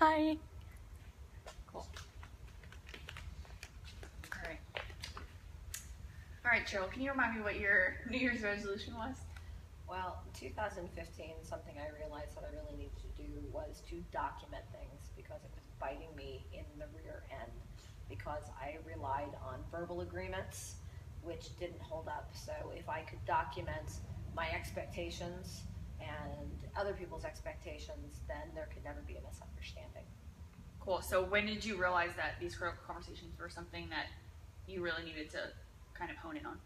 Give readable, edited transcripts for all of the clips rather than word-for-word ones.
Hi. Cool. All right, Cheryl, can you remind me what your New Year's resolution was? Well, in 2015, something I realized that I really needed to do was to document things because it was biting me in the rear end because I relied on verbal agreements which didn't hold up. So if I could document my expectations and other people's expectations, then there could never be a misunderstanding. Cool. So when did you realize that these critical conversations were something that you really needed to kind of hone in on?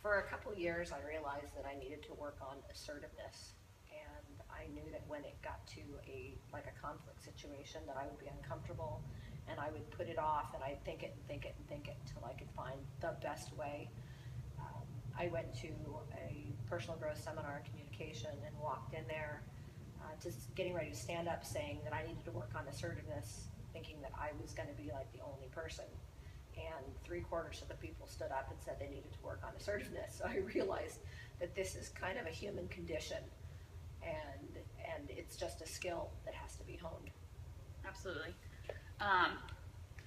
For a couple years, I realized that I needed to work on assertiveness, and I knew that when it got to a conflict situation, that I would be uncomfortable, and I would put it off, and I'd think it and think it and think it until I could find the best way. I went to a personal growth seminar in communication and walked in there, just getting ready to stand up, saying that I needed to work on assertiveness, thinking that I was going to be like the only person. And 3/4 of the people stood up and said they needed to work on assertiveness. So I realized that this is kind of a human condition, and it's just a skill that has to be honed. Absolutely.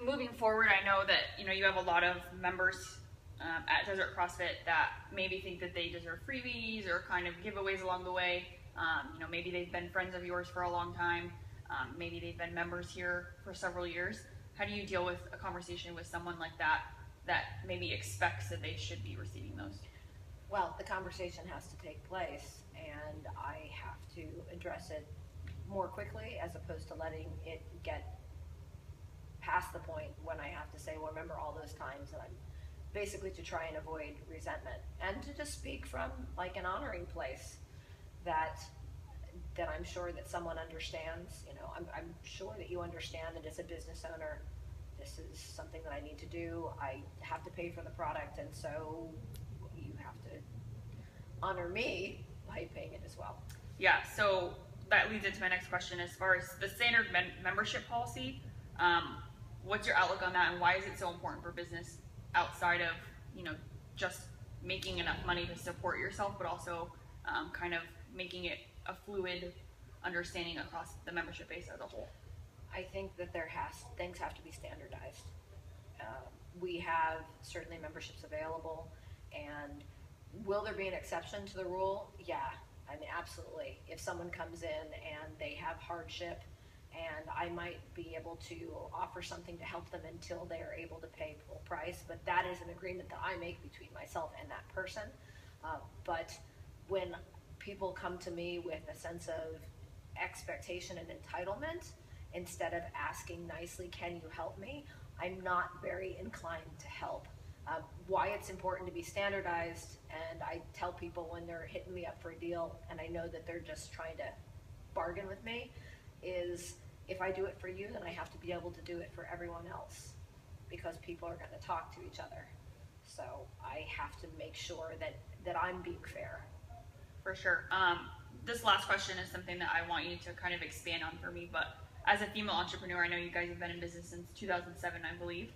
Moving forward, I know that you have a lot of members at Desert CrossFit that maybe think that they deserve freebies or kind of giveaways along the way. Maybe they've been friends of yours for a long time. Maybe they've been members here for several years. How do you deal with a conversation with someone like that maybe expects that they should be receiving those? Well, the conversation has to take place, and I have to address it more quickly as opposed to letting it get past the point when I have to say, well, remember all those times, and I'm basically to try and avoid resentment and to just speak from like an honoring place that I'm sure that someone understands. I'm sure that you understand that as a business owner, this is something that I need to do. I have to pay for the product, and so you have to honor me by paying it as well. Yeah, so that leads into my next question. As far as the standard membership policy, what's your outlook on that, and why is it so important for business outside of just making enough money to support yourself, but also kind of making it a fluid understanding across the membership base as a whole? I think that things have to be standardized. We have certainly memberships available, and will there be an exception to the rule? Yeah, I mean, absolutely. If someone comes in and they have hardship, and I might be able to offer something to help them until they are able to pay full price, but that is an agreement that I make between myself and that person. But when people come to me with a sense of expectation and entitlement, instead of asking nicely, can you help me, I'm not very inclined to help. Why it's important to be standardized, and I tell people when they're hitting me up for a deal and I know that they're just trying to bargain with me, is if I do it for you, then I have to be able to do it for everyone else, because people are going to talk to each other. So I have to make sure that I'm being fair. For sure. This last question is something that I want you to kind of expand on for me, but as a female entrepreneur, I know you guys have been in business since 2007, I believe.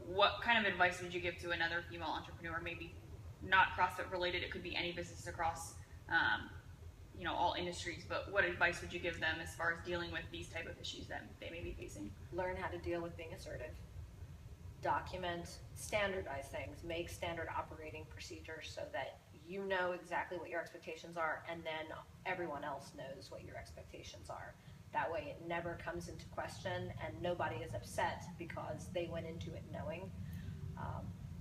What kind of advice would you give to another female entrepreneur, maybe not CrossFit related, it could be any business across all industries, but what advice would you give them as far as dealing with these type of issues that they may be facing? Learn how to deal with being assertive. Document, standardize things, make standard operating procedures so that you know exactly what your expectations are, and then everyone else knows what your expectations are. That way it never comes into question and nobody is upset because they went into it knowing.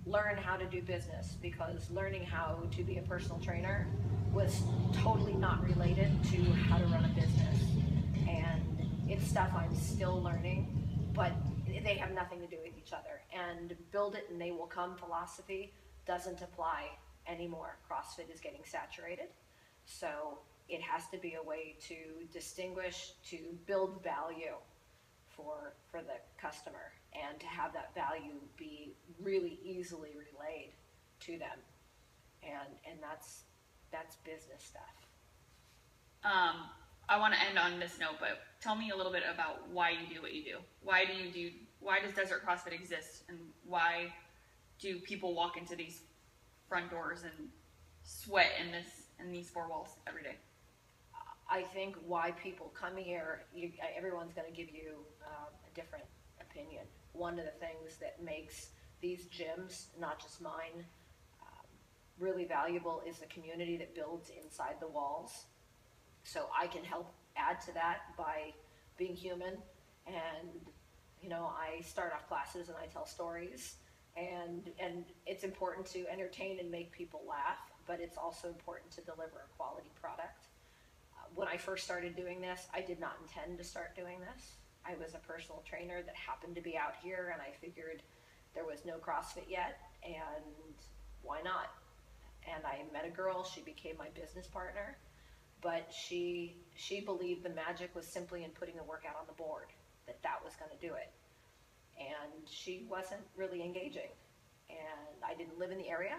Learn how to do business, because learning how to be a personal trainer was totally not related to how to run a business. And it's stuff I'm still learning, but they have nothing to do with each other. And build it and they will come philosophy doesn't apply anymore. CrossFit is getting saturated. So it has to be a way to distinguish, to build value for the customer, and to have that value be really easily relayed to them. And that's business stuff. I want to end on this note, but tell me a little bit about why you do what you do. Why does Desert CrossFit exist, and why do people walk into these front doors and sweat in these four walls every day? I think why people come here, everyone's going to give you a different opinion. One of the things that makes these gyms, not just mine, really valuable is the community that builds inside the walls. So I can help add to that by being human, and I start off classes and I tell stories, and it's important to entertain and make people laugh, but it's also important to deliver a quality product. When I first started doing this, I did not intend to start doing this. I was a personal trainer that happened to be out here, and I figured there was no CrossFit yet, and why not? And I met a girl, she became my business partner, but she believed the magic was simply in putting a workout on the board, that was going to do it. And she wasn't really engaging, and I didn't live in the area.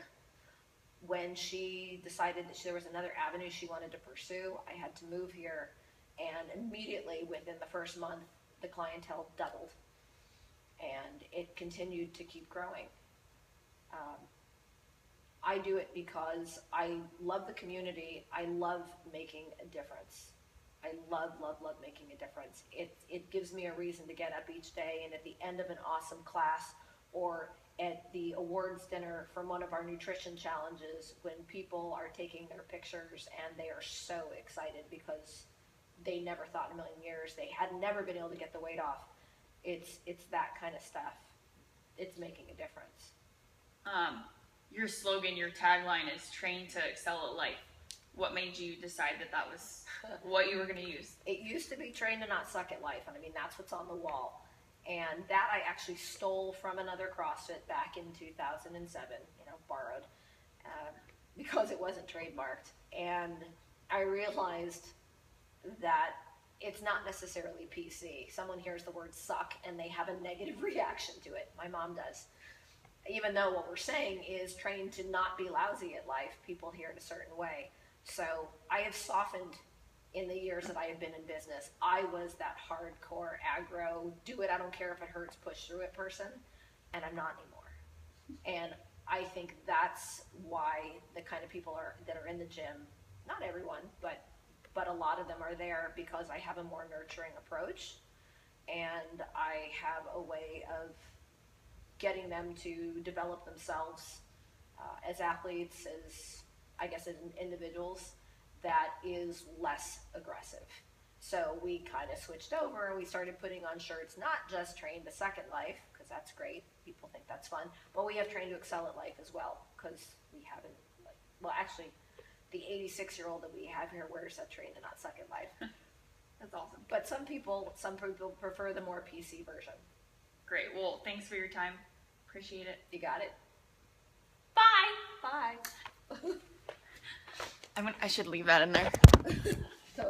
When she decided that there was another avenue she wanted to pursue, I had to move here, and immediately within the first month, the clientele doubled, and it continued to keep growing. I do it because I love the community. I love making a difference. I love making a difference. It gives me a reason to get up each day, and at the end of an awesome class, or at the awards dinner from one of our nutrition challenges, when people are taking their pictures and they are so excited because they never thought in a million years they had never been able to get the weight off. It's that kind of stuff. It's making a difference. Your slogan, your tagline is "Train to Excel at Life." What made you decide that was what you were going to use? It used to be "Train to Not Suck at Life," and I mean that's what's on the wall. And that I actually stole from another CrossFit back in 2007, borrowed, because it wasn't trademarked. And I realized that it's not necessarily PC. Someone hears the word suck and they have a negative reaction to it. My mom does. Even though what we're saying is train to not be lousy at life, people hear it a certain way. So I have softened in the years that I have been in business. I was that hardcore aggro, do it, I don't care if it hurts, push through it person, and I'm not anymore. And I think that's why the kind of people that are in the gym, not everyone, but a lot of them are there, because I have a more nurturing approach, and I have a way of getting them to develop themselves as athletes, as individuals, that is less aggressive. So we kind of switched over and we started putting on shirts, not just Train to Suck at Life, because that's great, people think that's fun, but we have Train to Excel at Life as well, because we haven't, actually, the 86-year-old that we have here wears that Train to Not Suck at Life. That's awesome. But some people prefer the more PC version. Great. Well, thanks for your time. Appreciate it. You got it. Bye. Bye. I should leave that in there.